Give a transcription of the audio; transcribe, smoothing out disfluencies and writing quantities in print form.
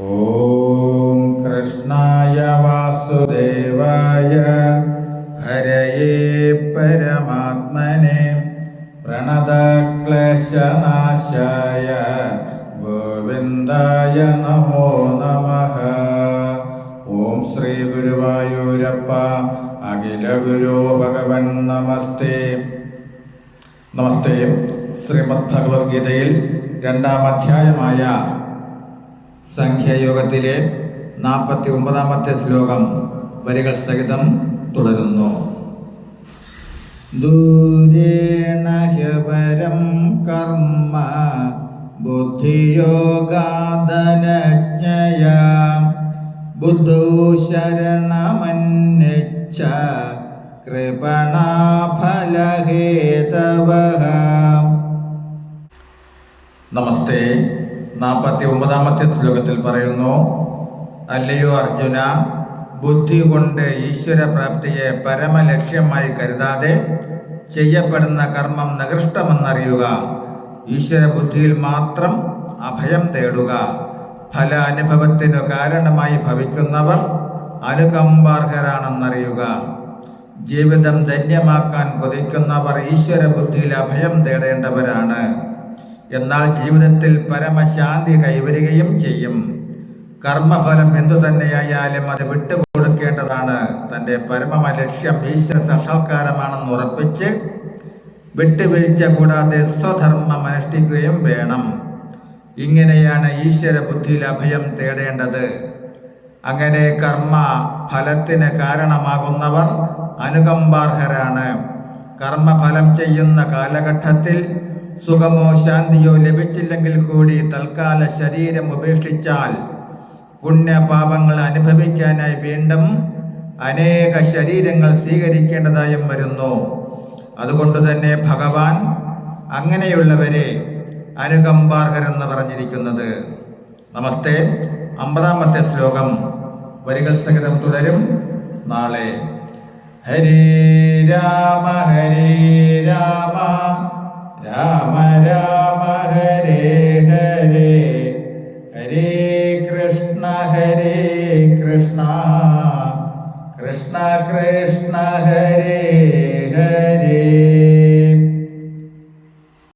ഓം കൃഷ്ണായ വാസുദേവായ ഹരയേ പരമാത്മനെ പ്രണതക്ലേശനാശായ ഗോവിന്ദായ നമോ നമഃ. ഓം ശ്രീ ഗുരുവായൂരപ്പ അഖില ഗുരു ഭഗവൻ നമസ്തേ. നമസ്തേ. ശ്രീമദ് ഭഗവത്ഗീതയിൽ 2-ാം അധ്യായമായ സംഖ്യായോഗത്തിലെ 49-ാമത്തെ ശ്ലോകം വരികൾ സഹിതം തുടരുന്നു. ദൂരേണ ഹ്യപരം കർമ്മ ബുദ്ധിയോഗാദനജ്ഞയ ബുദ്ധോ ശരണമന്യച്ഛ കൃപണാഫലഹേതവഃ. നമസ്തേ. 49-ാമത്തെ ശ്ലോകത്തിൽ പറയുന്നു, അല്ലയോ അർജുന, ബുദ്ധി കൊണ്ട് ഈശ്വരപ്രാപ്തിയെ പരമലക്ഷ്യമായി കരുതാതെ ചെയ്യപ്പെടുന്ന കർമ്മം നികൃഷ്ടമെന്നറിയുക. ഈശ്വര ബുദ്ധിയിൽ മാത്രം അഭയം തേടുക. ഫല അനുഭവത്തിനു കാരണമായി ഭവിക്കുന്നവർ അനുകമ്പാർഹരാണെന്നറിയുക. ജീവിതം ധന്യമാക്കാൻ കൊതിക്കുന്നവർ ഈശ്വര ബുദ്ധിയിൽ അഭയം തേടേണ്ടവരാണ്. എന്നാൽ ജീവിതത്തിൽ പരമശാന്തി കൈവരികയും ചെയ്യും. കർമ്മഫലം എന്തു തന്നെയായാലും അത് വിട്ടുകൊടുക്കേണ്ടതാണ്. തൻ്റെ പരമ ലക്ഷ്യം ഈശ്വര സാക്ഷാത്കാരമാണെന്ന് ഉറപ്പിച്ച് വിട്ടുവീഴ്ച കൂടാതെ സ്വധർമ്മം അനുഷ്ഠിക്കുകയും വേണം. ഇങ്ങനെയാണ് ഈശ്വര ബുദ്ധിയിൽ അഭയം തേടേണ്ടത്. അങ്ങനെ കർമ്മ ഫലത്തിന് കാരണമാകുന്നവർ അനുകമ്പാർഹരാണ്. കർമ്മഫലം ചെയ്യുന്ന കാലഘട്ടത്തിൽ സുഖമോ ശാന്തിയോ ലഭിച്ചില്ലെങ്കിൽ കൂടി തൽക്കാല ശരീരം ഉപേക്ഷിച്ചാൽ പുണ്യപാപങ്ങൾ അനുഭവിക്കാനായി വീണ്ടും അനേക ശരീരങ്ങൾ സ്വീകരിക്കേണ്ടതായും വരുന്നു. അതുകൊണ്ട് തന്നെ ഭഗവാൻ അങ്ങനെയുള്ളവരെ അനുകമ്പാർഹരെന്ന് പറഞ്ഞിരിക്കുന്നത്. നമസ്തേ. 50-ാമത്തെ ശ്ലോകം വരികൾ സഹിതം തുടരും നാളെ. ഹരേ രാമ ഹരേ രാമ രാമ രാമ ഹരേ ഹരേ ഹരേ കൃഷ്ണ കൃഷ്ണ കൃഷ്ണ ഹരേ ഹരേ.